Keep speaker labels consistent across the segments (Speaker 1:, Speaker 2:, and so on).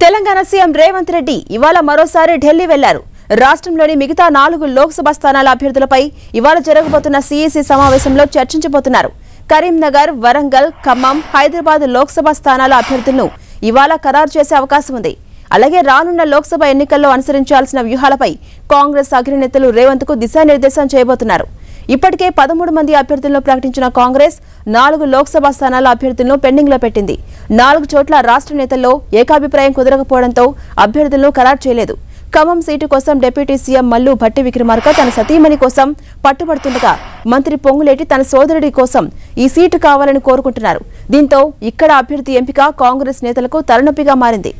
Speaker 1: Telangana CM Revanth Reddy ఇవాళ మరోసారి ఢిల్లీ వెళ్లారు. రాష్ట్రంలోని మిగతా 4 లోక్సభ స్థానాల అభ్యర్థులపై ఇవాళ జరగబోతున్న సీఈసీ సమావేశంలో చర్చించబోతున్నారు. కరీంనగర్, వరంగల్, ఖమ్మం, హైదరాబాద్ లోక్సభ స్థానాల అభ్యర్థులను ఇవాళ ఖరారు చేసే అవకాశం ఉంది. అలాగే రానున్న లోక్సభ ఎన్నికల్లో అనుసరించాల్సిన వ్యూహాలపై కాంగ్రెస్ అగ్రనేతలు రేవంత్ కు దిశానిర్దేశం చేయబోతున్నారు. ఇప్పటికే 13 మంది అభ్యర్థులను ప్రకటించిన కాంగ్రెస్ 4 లోక్సభ స్థానాల అభ్యర్థులను పెండింగ్ లో పెట్టింది. 4 చోట్ల రాష్ట్ర నేతల్లో ఏకాభిప్రాయం కుదరకపోవడంతో అభ్యర్థులను ఖరారు చేయలేదు. ఖమ్మం సీటు కోసం డిప్యూటీ సీఎం మల్లు భట్టి విక్రమార్క తన సతీమణి కోసం పట్టుబడుతుండగా మంత్రి పొంగులేటి తన సోదరుడి కోసం ఈ సీటు కావాలని కోరుకుంటున్నారు. దీంతో ఇక్కడ అభ్యర్థి ఎంపిక కాంగ్రెస్ నేతలకు తలనొప్పిగా మారింది.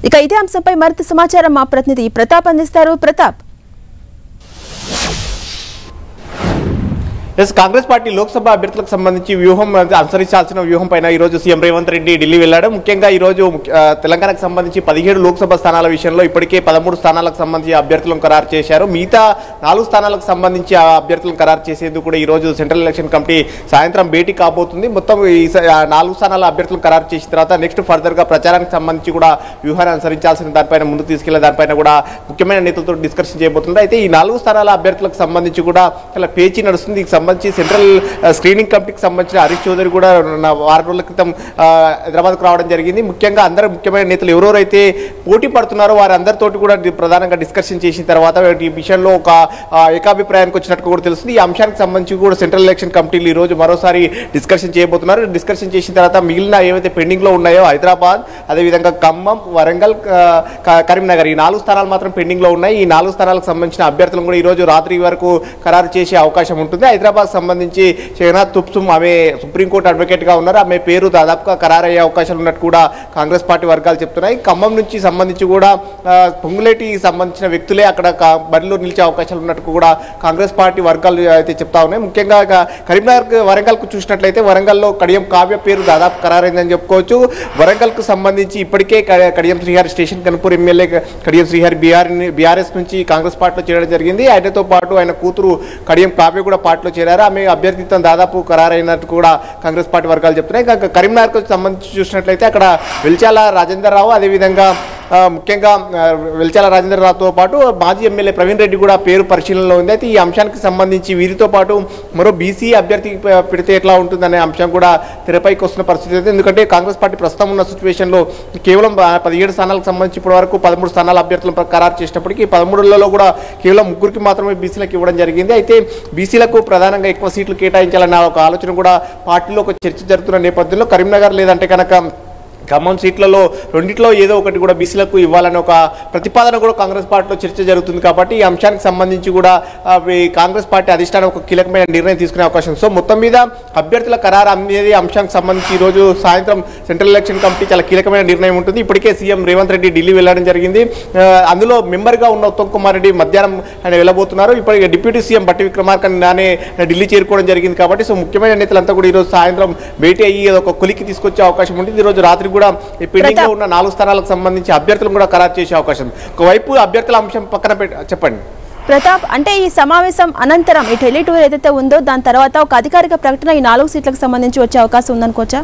Speaker 1: ఇక ఇదే అంశంపై మరింత సమాచారం మా ప్రతినిధి ప్రతాప్ అందిస్తారు. ప్రతాప్,
Speaker 2: కాంగ్రెస్ పార్టీ లోక్సభ అభ్యర్థులకు సంబంధించి అనుసరించాల్సిన వ్యూహం పైన ఈ రోజు సీఎం రేవంత్ రెడ్డి ఢిల్లీ వెళ్లాడు. ముఖ్యంగా ఈ రోజు తెలంగాణకు సంబంధించి 17 లోక్సభ స్థానాల విషయంలో ఇప్పటికే 13 స్థానాలకు సంబంధించి అభ్యర్థులను ఖరారు చేశారు. మిగతా 4 స్థానాలకు సంబంధించి ఆ అభ్యర్థులను ఖరారు చేసేందుకు కూడా ఈ రోజు సెంట్రల్ ఎలక్షన్ కమిటీ సాయంత్రం భేటీ కాబోతుంది. మొత్తం ఈ 4 స్థానాల అభ్యర్థులను ఖరారు చేసిన తర్వాత నెక్స్ట్ ఫర్దర్ గా ప్రచారానికి సంబంధించి కూడా వ్యూహాన్ని అనుసరించాల్సిన దానిపైన ముందుకు తీసుకెళ్లే దానిపైన కూడా ముఖ్యమైన నేతలతో డిస్కషన్ చేయబోతుంది. అయితే ఈ 4 స్థానాల అభ్యర్థులకు సంబంధించి కూడా ఇలా పేచీ నడుస్తుంది. సెంట్రల్ స్క్రీనింగ్ కమిటీకి సంబంధించిన హరీష్ చౌదరి కూడా వారం రోజుల క్రితం హైదరాబాద్కు రావడం జరిగింది. ముఖ్యంగా అందరూ ముఖ్యమైన నేతలు ఎవరెవరైతే పోటీ పడుతున్నారో వారందరితోటి కూడా ప్రధానంగా డిస్కషన్ చేసిన తర్వాత ఈ విషయంలో ఒక ఏకాభిప్రాయానికి వచ్చినట్టు కూడా తెలుస్తుంది. ఈ అంశానికి సంబంధించి కూడా సెంట్రల్ ఎలక్షన్ కమిటీలు ఈ రోజు మరోసారి డిస్కషన్ చేయబోతున్నారు. డిస్కషన్ చేసిన తర్వాత మిగిలిన ఏవైతే పెండింగ్ లో ఉన్నాయో హైదరాబాద్, అదేవిధంగా ఖమ్మం, వరంగల్, కరీంనగర్ ఈ 4 స్థానాలు మాత్రం పెండింగ్ లో ఉన్నాయి. ఈ 4 స్థానాలకు సంబంధించిన అభ్యర్థులను కూడా ఈ రోజు రాత్రి వరకు ఖరారు చేసే అవకాశం ఉంటుంది. హైదరాబాద్ సంబంధించి షేనాజ్ తుప్సుమ్ ఆమె సుప్రీంకోర్టు అడ్వకేట్ గా ఉన్నారు. ఆమె పేరు దాదాపుగా ఖరారయ్యే అవకాశాలు ఉన్నట్టు కూడా కాంగ్రెస్ పార్టీ వర్గాలు చెప్తున్నాయి. ఖమ్మం నుంచి సంబంధించి కూడా పొంగులేటి సంబంధించిన వ్యక్తులే అక్కడ బరిలో నిలిచే అవకాశాలు ఉన్నట్టు కూడా కాంగ్రెస్ పార్టీ వర్గాలు అయితే చెప్తా ఉన్నాయి. ముఖ్యంగా కరీంనగర్, వరంగల్ కు చూసినట్లయితే వరంగల్లో కడియం కావ్య పేరు దాదాపు ఖరారైందని చెప్పుకోవచ్చు. వరంగల్ కు సంబంధించి ఇప్పటికే Kadiyam Srihari station Kanupur MLA Kadiyam Srihari BRS నుంచి కాంగ్రెస్ పార్టీలో చేరడం జరిగింది. ఆయనతో పాటు ఆయన కూతురు కడియం కావ్య కూడా పార్టీలో చేరారు. ఆమె అభ్యర్థిత్వం దాదాపు ఖరారైనట్టు కూడా కాంగ్రెస్ పార్టీ వర్గాలు చెప్తున్నాయి. ఇంకా కరీంనగర్కు సంబంధించి చూసినట్లయితే అక్కడ వెల్చాల రాజేందర్ రావు, అదేవిధంగా ముఖ్యంగా వెల్చాల రాజేందర్ రావుతో పాటు మాజీ ఎమ్మెల్యే ప్రవీణ్ రెడ్డి కూడా పేరు పరిశీలనలో ఉంది. అయితే ఈ అంశానికి సంబంధించి వీరితో పాటు మరో బీసీ అభ్యర్థి పెడితే ఎట్లా ఉంటుందనే అంశం కూడా తెరపైకి వస్తున్న పరిస్థితి అయితే. ఎందుకంటే కాంగ్రెస్ పార్టీ ప్రస్తుతం ఉన్న సిచ్యువేషన్లో కేవలం 17 స్థానాలకు సంబంధించి ఇప్పటి వరకు 13 స్థానాల అభ్యర్థులను ఖరారు చేసినప్పటికీ 13లలో కూడా కేవలం 3కి మాత్రమే బీసీలకు ఇవ్వడం జరిగింది. అయితే బీసీలకు ప్రధానంగా ఎక్కువ సీట్లు కేటాయించాలన్న ఒక ఆలోచన కూడా పార్టీలో ఒక చర్చ జరుగుతున్న నేపథ్యంలో కరీంనగర్ లేదంటే కనుక ఖమ్మం సీట్లలో రెండిట్లో ఏదో ఒకటి కూడా బీసీలకు ఇవ్వాలనే ఒక ప్రతిపాదన కూడా కాంగ్రెస్ పార్టీలో చర్చ జరుగుతుంది. కాబట్టి ఈ అంశానికి సంబంధించి కూడా కాంగ్రెస్ పార్టీ అధిష్టానం ఒక కీలకమైన నిర్ణయం తీసుకునే అవకాశం. సో మొత్తం మీద అభ్యర్థుల ఖరారు అనేది అంశానికి సంబంధించి ఈ రోజు సాయంత్రం సెంట్రల్ ఎలక్షన్ కమిటీ చాలా కీలకమైన నిర్ణయం ఉంటుంది. ఇప్పటికే సీఎం రేవంత్ రెడ్డి ఢిల్లీ వెళ్లడం జరిగింది. అందులో మెంబర్గా ఉన్న ఉత్తమ్ కుమార్ రెడ్డి మధ్యాహ్నం ఆయన వెళ్ళబోతున్నారు. ఇప్పటికే డిప్యూటీ సీఎం భట్టి విక్రమార్క నానే ఢిల్లీ చేరుకోవడం జరిగింది. కాబట్టి సో ముఖ్యమైన నేతలంతా కూడా ఈరోజు సాయంత్రం భేటీ అయ్యి ఒక కొలికి తీసుకొచ్చే అవకాశం ఉంటుంది. ఈరోజు రాత్రి కూడా ఈ పెండింగ్ లో ఉన్న 4 స్థానాలకు సంబంధించి అభ్యర్థులను కూడా ఖరారు చేసే అవకాశం. ఒకవైపు అభ్యర్థుల అంశం పక్కన చెప్పండి
Speaker 1: ప్రతాప్, అంటే ఈ సమావేశం అనంతరం ఈ ఢిల్లీ టూర్ ఏదైతే ఉందో దాని తర్వాత ఒక అధికారిక ప్రకటన ఈ 4 సీట్లకు సంబంధించి వచ్చే అవకాశం ఉందనుకోవచ్చా?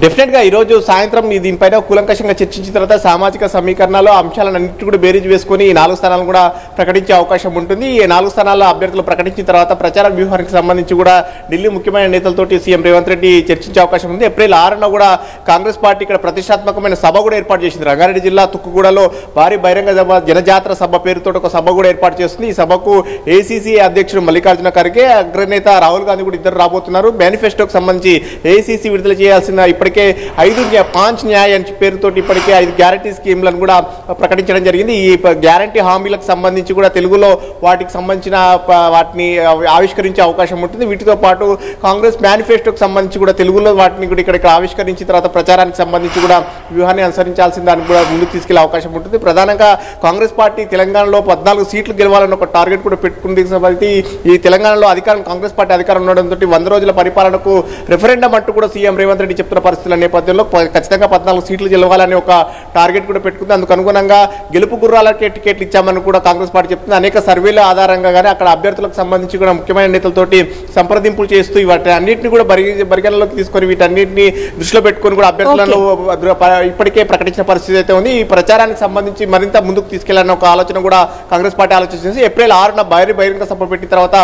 Speaker 2: డెఫినెట్గా ఈరోజు సాయంత్రం దీనిపైన కూలంకషంగా చర్చించిన తర్వాత సామాజిక సమీకరణాలు అంశాలన్నింటి కూడా బేరీజ్ వేసుకుని ఈ 4 స్థానాలను కూడా ప్రకటించే అవకాశం ఉంటుంది. ఈ 4 స్థానాల అభ్యర్థులు ప్రకటించిన తర్వాత ప్రచార వ్యూహానికి సంబంధించి కూడా ఢిల్లీ ముఖ్యమైన నేతలతోటి సీఎం రేవంత్ రెడ్డి చర్చించే అవకాశం ఉంది. ఏప్రిల్ 6న కూడా కాంగ్రెస్ పార్టీ ఇక్కడ ప్రతిష్టాత్మకమైన సభ కూడా ఏర్పాటు చేసింది. రంగారెడ్డి జిల్లా తుక్కుగూడలో భారీ బహిరంగ సభ, జనజాతర సభ పేరుతో ఒక సభ కూడా ఏర్పాటు చేస్తుంది. ఈ సభకు ఏఐసీసీ అధ్యక్షుడు మల్లికార్జున ఖర్గే, అగ్రనేత రాహుల్ గాంధీ కూడా ఇద్దరు రాబోతున్నారు. మేనిఫెస్టోకి సంబంధించి ఏఐసీసీ విడుదల చేయాల్సిన ఇప్పటికే 5 న్యాయ పేరుతో ఇప్పటికే 5 గ్యారంటీ స్కీమ్లను కూడా ప్రకటించడం జరిగింది. ఈ గ్యారంటీ హామీలకు సంబంధించి కూడా తెలుగులో వాటికి సంబంధించిన వాటిని ఆవిష్కరించే అవకాశం ఉంటుంది. వీటితో పాటు కాంగ్రెస్ మేనిఫెస్టోకి సంబంధించి కూడా తెలుగులో వాటిని కూడా ఇక్కడ ఆవిష్కరించిన తర్వాత ప్రచారానికి సంబంధించి కూడా వ్యూహాన్ని అనుసరించాల్సిన దానికి కూడా ముందుకు తీసుకెళ్లే అవకాశం ఉంటుంది. ప్రధానంగా కాంగ్రెస్ పార్టీ తెలంగాణలో 14 సీట్లు గెలవాలన్న ఒక టార్గెట్ కూడా పెట్టుకుంది. ఈ తెలంగాణలో కాంగ్రెస్ పార్టీ అధికారం ఉండడంతో 100 రోజుల పరిపాలనకు రెఫరెండం అంటూ కూడా సీఎం రేవంత్ రెడ్డి చెప్తున్న పరిస్థితి పరిస్థితుల నేపథ్యంలో ఖచ్చితంగా 14 సీట్లు గెలవాలనే ఒక టార్గెట్ కూడా పెట్టుకుంది. అందుకు అనుగుణంగా గెలుపు గుర్రాలకే టికెట్లు ఇచ్చామని కూడా కాంగ్రెస్ పార్టీ చెప్తుంది. అనేక సర్వేల ఆధారంగా కానీ అక్కడ అభ్యర్థులకు సంబంధించి కూడా ముఖ్యమైన నేతలతోటి సంప్రదింపులు చేస్తూ వాటి అన్నింటినీ కూడా పరిగణలోకి తీసుకొని వీటన్నింటినీ దృష్టిలో పెట్టుకొని కూడా అభ్యర్థులను ఇప్పటికే ప్రకటించిన పరిస్థితి అయితే ఉంది. ఈ ప్రచారానికి సంబంధించి మరింత ముందుకు తీసుకెళ్లాలన్న ఒక ఆలోచన కూడా కాంగ్రెస్ పార్టీ ఆలోచించింది. ఏప్రిల్ 6న బహిరంగ సభ పెట్టిన తర్వాత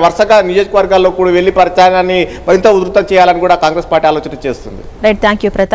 Speaker 2: వరుసగా నియోజకవర్గాల్లో కూడా వెళ్లి ప్రచారాన్ని మరింత ఉధృతం చేయాలని కూడా కాంగ్రెస్ పార్టీ ఆలోచన చేస్తుంది.
Speaker 1: Right, thank you Pratap.